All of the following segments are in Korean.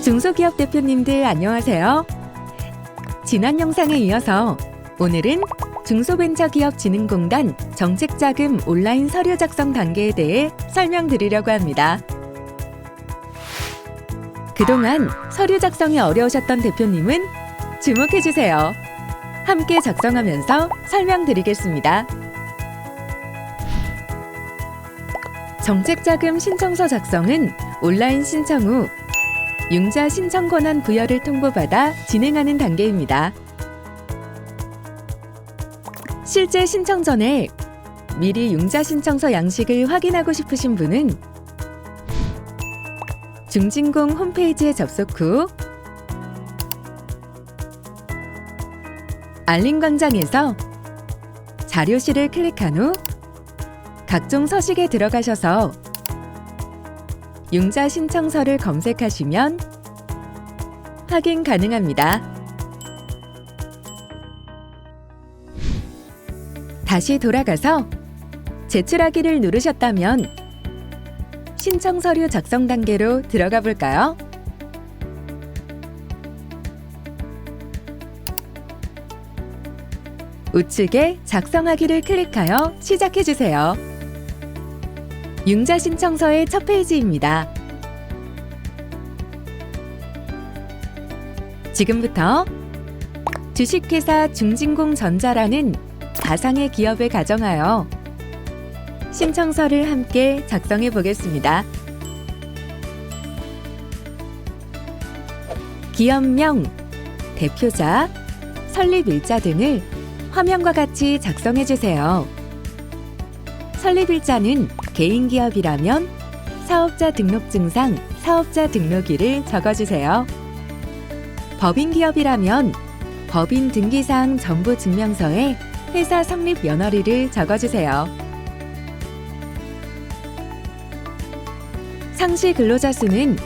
중소기업 대표님들 안녕하세요. 지난 영상에 이어서 오늘은 중소벤처기업진흥공단 정책자금 온라인 서류 작성 단계에 대해 설명드리려고 합니다. 그동안 서류 작성이 어려우셨던 대표님은 주목해주세요. 함께 작성하면서 설명드리겠습니다. 정책자금 신청서 작성은 온라인 신청 후 융자 신청 권한 부여를 통보받아 진행하는 단계입니다. 실제 신청 전에 미리 융자 신청서 양식을 확인하고 싶으신 분은 중진공 홈페이지에 접속 후 알림 광장에서 자료실을 클릭한 후 각종 서식에 들어가셔서 융자 신청서를 검색하시면 확인 가능합니다. 다시 돌아가서 제출하기를 누르셨다면 신청 서류 작성 단계로 들어가 볼까요? 우측에 작성하기를 클릭하여 시작해 주세요. 융자 신청서의 첫 페이지입니다. 지금부터 주식회사 중진공전자라는 가상의 기업을 가정하여 신청서를 함께 작성해 보겠습니다. 기업명, 대표자, 설립일자 등을 화면과 같이 작성해 주세요. 설립일자는 개인기업이라면 사업자 등록증상 사업자 등록일을 적어주세요. 법인기업이라면 법인 등기사항 전부 증명서에 회사 성립 연월일을 적어주세요. 상시 근로자 수는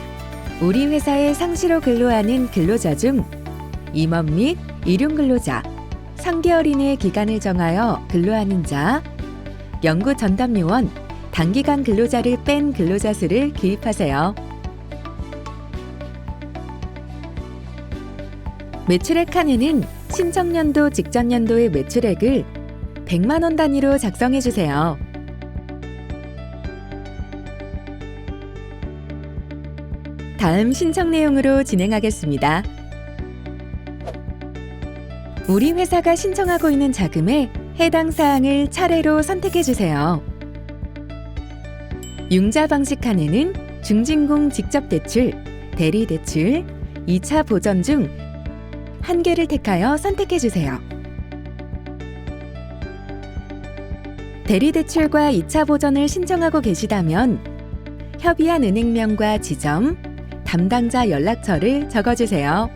우리 회사에 상시로 근로하는 근로자 중 임원 및 일용 근로자, 3개월 이내의 기간을 정하여 근로하는 자, 연구 전담 요원, 단기간 근로자를 뺀 근로자 수를 기입하세요. 매출액 칸에는 신청년도 직전 연도의 매출액을 100만 원 단위로 작성해 주세요. 다음 신청 내용으로 진행하겠습니다. 우리 회사가 신청하고 있는 자금에 해당 사항을 차례로 선택해 주세요. 융자 방식 칸에는 중진공 직접대출, 대리대출, 2차 보전 중 한 개를 택하여 선택해 주세요. 대리대출과 2차 보전을 신청하고 계시다면 협의한 은행명과 지점, 담당자 연락처를 적어주세요.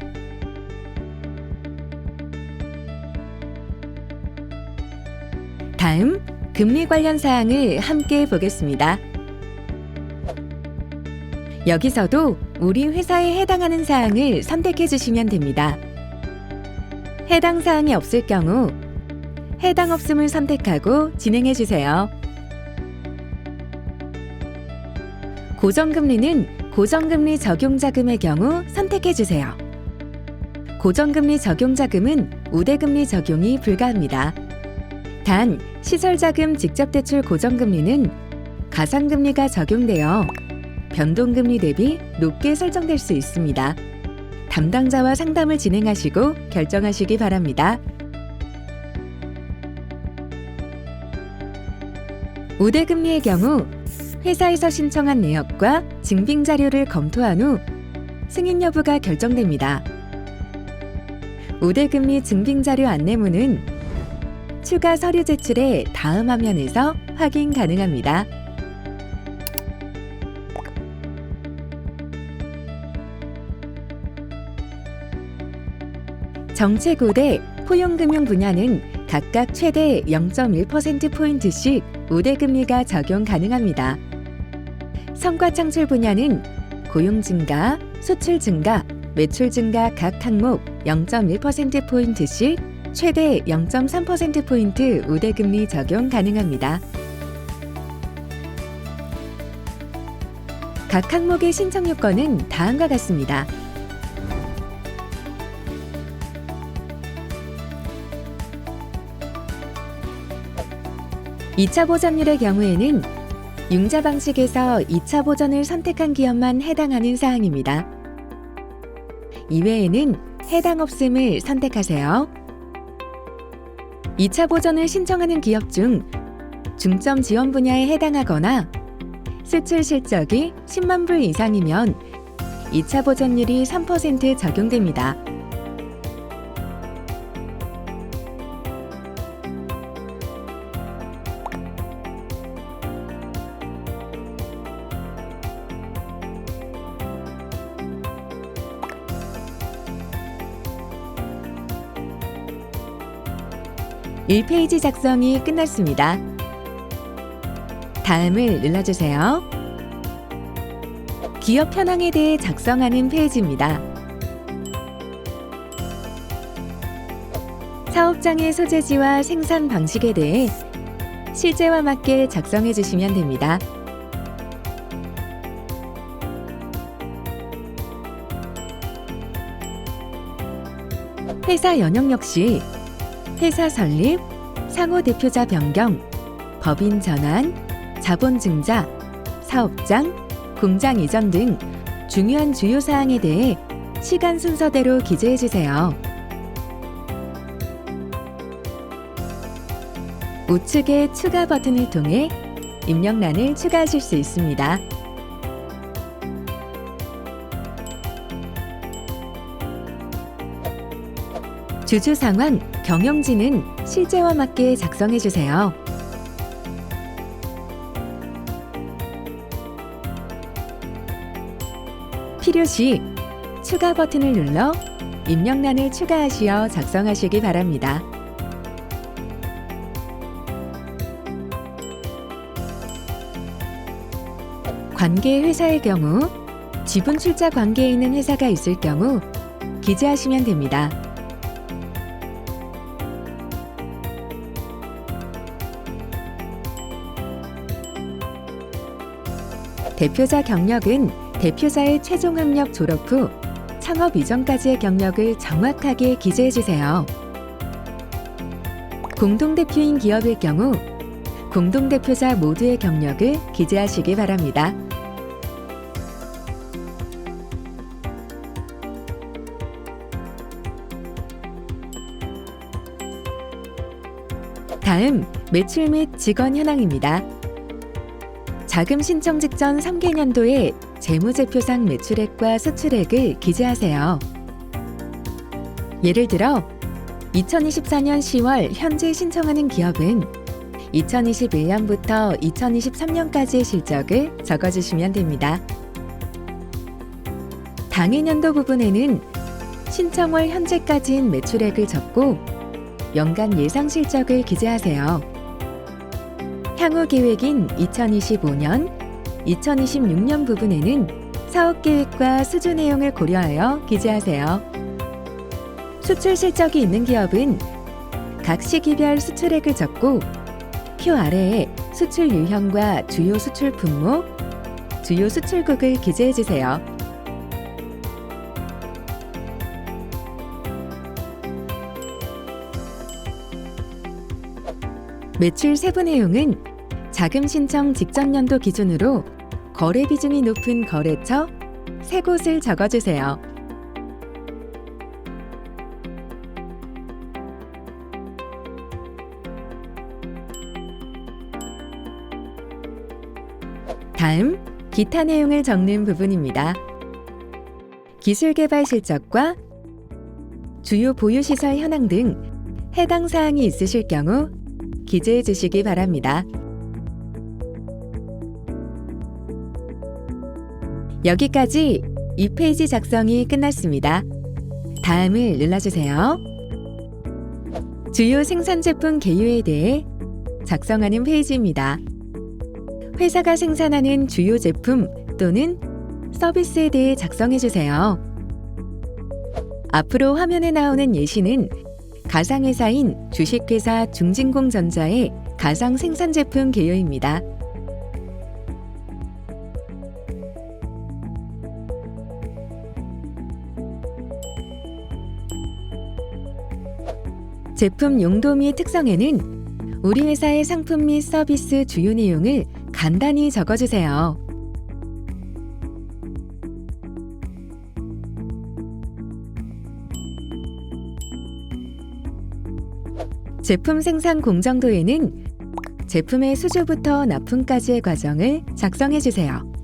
다음, 금리 관련 사항을 함께 보겠습니다. 여기서도 우리 회사에 해당하는 사항을 선택해 주시면 됩니다. 해당 사항이 없을 경우 해당 없음을 선택하고 진행해 주세요. 고정금리는 고정금리 적용자금의 경우 선택해 주세요. 고정금리 적용자금은 우대금리 적용이 불가합니다. 단, 시설자금 직접대출 고정금리는 가상금리가 적용되어 변동금리 대비 높게 설정될 수 있습니다. 담당자와 상담을 진행하시고 결정하시기 바랍니다. 우대금리의 경우 회사에서 신청한 내역과 증빙자료를 검토한 후 승인 여부가 결정됩니다. 우대금리 증빙자료 안내문은 추가 서류 제출에 다음 화면에서 확인 가능합니다. 정책우대, 포용금융 분야는 각각 최대 0.1%포인트씩 우대금리가 적용 가능합니다. 성과창출 분야는 고용 증가, 수출 증가, 매출 증가 각 항목 0.1%포인트씩 최대 0.3%포인트 우대금리 적용 가능합니다. 각 항목의 신청 요건은 다음과 같습니다. 2차 보전율의 경우에는 융자 방식에서 2차 보전을 선택한 기업만 해당하는 사항입니다. 이외에는 해당 없음을 선택하세요. 2차 보전을 신청하는 기업 중 중점 지원 분야에 해당하거나 수출 실적이 10만 불 이상이면 2차 보전율이 3% 적용됩니다. (1페이지) 작성이 끝났습니다. 다음을 눌러주세요. 기업 현황에 대해 작성하는 페이지입니다. 사업장의 소재지와 생산 방식에 대해 실제와 맞게 작성해 주시면 됩니다. 회사 연영 역시 회사 설립, 상호 대표자 변경, 법인 전환, 자본 증자, 사업장, 공장 이전 등 중요한 주요 사항에 대해 시간 순서대로 기재해 주세요. 우측의 추가 버튼을 통해 입력란을 추가하실 수 있습니다. 주주 상황, 경영진은 실제와 맞게 작성해 주세요. 필요시 추가 버튼을 눌러 입력란을 추가하시어 작성하시기 바랍니다. 관계 회사의 경우 지분 출자 관계에 있는 회사가 있을 경우 기재하시면 됩니다. 대표자 경력은 대표자의 최종 학력 졸업 후 창업 이전까지의 경력을 정확하게 기재해 주세요. 공동대표인 기업일 경우 공동대표자 모두의 경력을 기재하시기 바랍니다. 다음, 매출 및 직원 현황입니다. 자금 신청 직전 3개년도에 재무제표상 매출액과 수출액을 기재하세요. 예를 들어 2024년 10월 현재 신청하는 기업은 2021년부터 2023년까지의 실적을 적어주시면 됩니다. 당해년도 부분에는 신청월 현재까지인 매출액을 적고 연간 예상 실적을 기재하세요. 향후 계획인 2025년, 2026년 부분에는 사업 계획과 수주 내용을 고려하여 기재하세요. 수출 실적이 있는 기업은 각 시기별 수출액을 적고 표 아래에 수출 유형과 주요 수출 품목, 주요 수출국을 기재해 주세요. 매출 세부 내용은 자금 신청 직전 연도 기준으로 거래 비중이 높은 거래처 3곳을 적어주세요. 다음, 기타 내용을 적는 부분입니다. 기술개발 실적과 주요 보유시설 현황 등 해당 사항이 있으실 경우 기재해 주시기 바랍니다. 여기까지 2페이지 작성이 끝났습니다. 다음을 눌러주세요. 주요 생산 제품 개요에 대해 작성하는 페이지입니다. 회사가 생산하는 주요 제품 또는 서비스에 대해 작성해 주세요. 앞으로 화면에 나오는 예시는 가상회사인 주식회사 중진공전자의 가상 생산 제품 개요입니다. 제품 용도 및 특성에는 우리 회사의 상품 및 서비스 주요 내용을 간단히 적어주세요. 제품 생산 공정도에는 제품의 수주부터 납품까지의 과정을 작성해 주세요.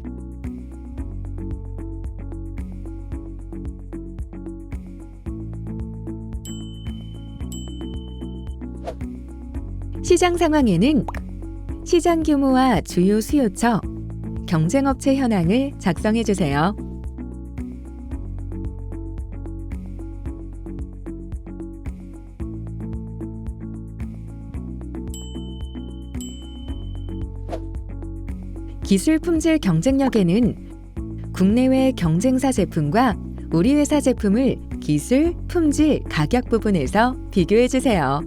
시장 상황에는 시장 규모와 주요 수요처, 경쟁업체 현황을 작성해 주세요. 기술 품질 경쟁력에는 국내외 경쟁사 제품과 우리 회사 제품을 기술, 품질, 가격 부분에서 비교해 주세요.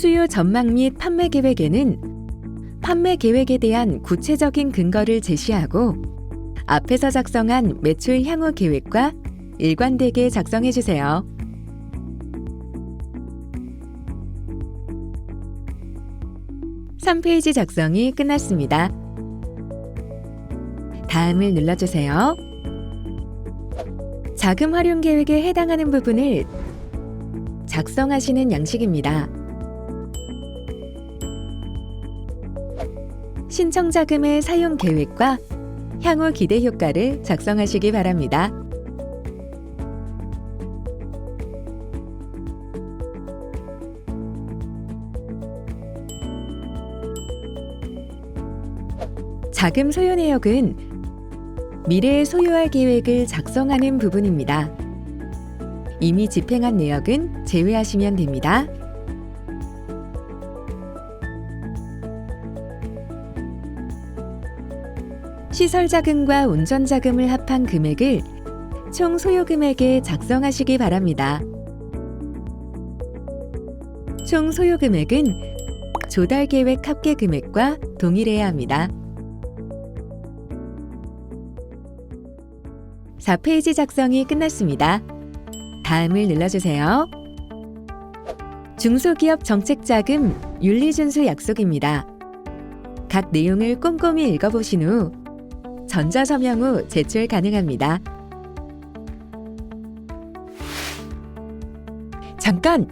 수요 전망 및 판매 계획에는 판매 계획에 대한 구체적인 근거를 제시하고 앞에서 작성한 매출 향후 계획과 일관되게 작성해 주세요. (3페이지) 작성이 끝났습니다. 다음을 눌러주세요. 자금 활용 계획에 해당하는 부분을 작성하시는 양식입니다. 신청 자금의 사용 계획과 향후 기대 효과를 작성하시기 바랍니다. 자금 소요 내역은 미래에 소요할 계획을 작성하는 부분입니다. 이미 집행한 내역은 제외하시면 됩니다. 시설 자금과 운전 자금을 합한 금액을 총 소요 금액에 작성하시기 바랍니다. 총 소요 금액은 조달 계획 합계 금액과 동일해야 합니다. 4페이지 작성이 끝났습니다. 다음을 눌러주세요. 중소기업 정책자금 윤리준수 약속입니다. 각 내용을 꼼꼼히 읽어보신 후 전자서명 후 제출 가능합니다. 잠깐!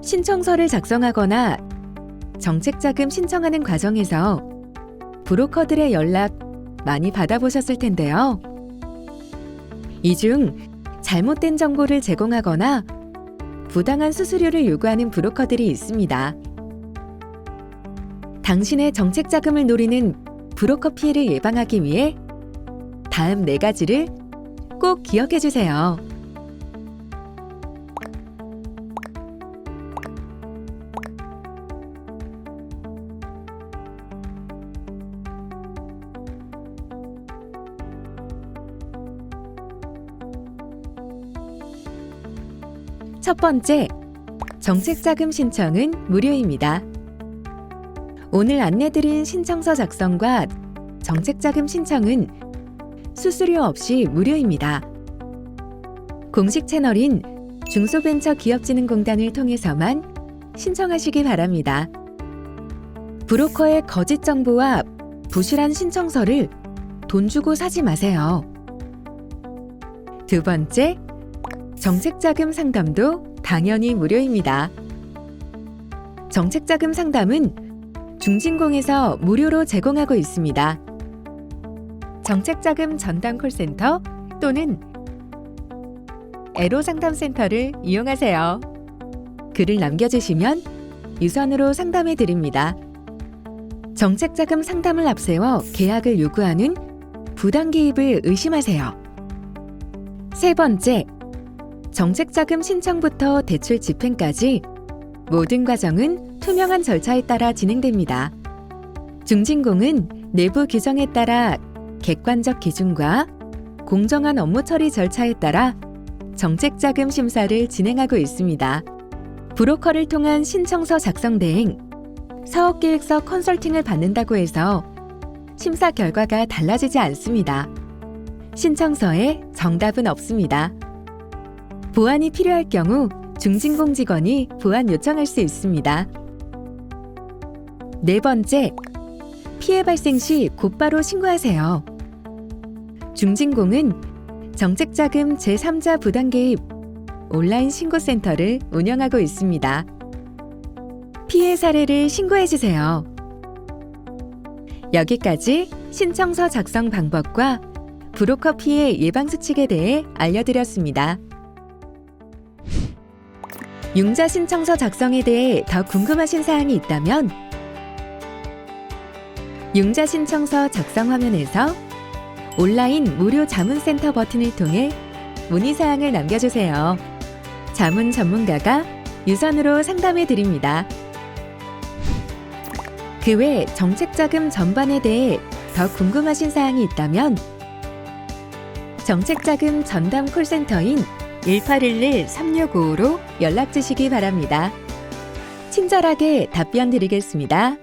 신청서를 작성하거나 정책자금 신청하는 과정에서 브로커들의 연락 많이 받아보셨을 텐데요. 이 중 잘못된 정보를 제공하거나 부당한 수수료를 요구하는 브로커들이 있습니다. 당신의 정책 자금을 노리는 브로커 피해를 예방하기 위해 다음 4가지를 꼭 기억해 주세요. 첫 번째, 정책자금 신청은 무료입니다. 오늘 안내드린 신청서 작성과 정책자금 신청은 수수료 없이 무료입니다. 공식 채널인 중소벤처기업진흥공단을 통해서만 신청하시기 바랍니다. 브로커의 거짓 정보와 부실한 신청서를 돈 주고 사지 마세요. 두 번째, 정책자금 상담도 당연히 무료입니다. 정책자금 상담은 중진공에서 무료로 제공하고 있습니다. 정책자금 전담 콜센터 또는 에로상담센터를 이용하세요. 글을 남겨주시면 유선으로 상담해 드립니다. 정책자금 상담을 앞세워 계약을 요구하는 부당 개입을 의심하세요. 세 번째, 정책자금 신청부터 대출 집행까지 모든 과정은 투명한 절차에 따라 진행됩니다. 중진공은 내부 규정에 따라 객관적 기준과 공정한 업무 처리 절차에 따라 정책자금 심사를 진행하고 있습니다. 브로커를 통한 신청서 작성 대행, 사업계획서 컨설팅을 받는다고 해서 심사 결과가 달라지지 않습니다. 신청서에 정답은 없습니다. 보완이 필요할 경우 중진공 직원이 보완 요청할 수 있습니다. 네 번째, 피해 발생 시 곧바로 신고하세요. 중진공은 정책자금 제3자 부당 개입 온라인 신고센터를 운영하고 있습니다. 피해 사례를 신고해주세요. 여기까지 신청서 작성 방법과 브로커 피해 예방 수칙에 대해 알려드렸습니다. 융자 신청서 작성에 대해 더 궁금하신 사항이 있다면 융자 신청서 작성 화면에서 온라인 무료 자문센터 버튼을 통해 문의사항을 남겨주세요. 자문 전문가가 유선으로 상담해 드립니다. 그 외 정책자금 전반에 대해 더 궁금하신 사항이 있다면 정책자금 전담 콜센터인 1811-3655로 연락 주시기 바랍니다. 친절하게 답변 드리겠습니다.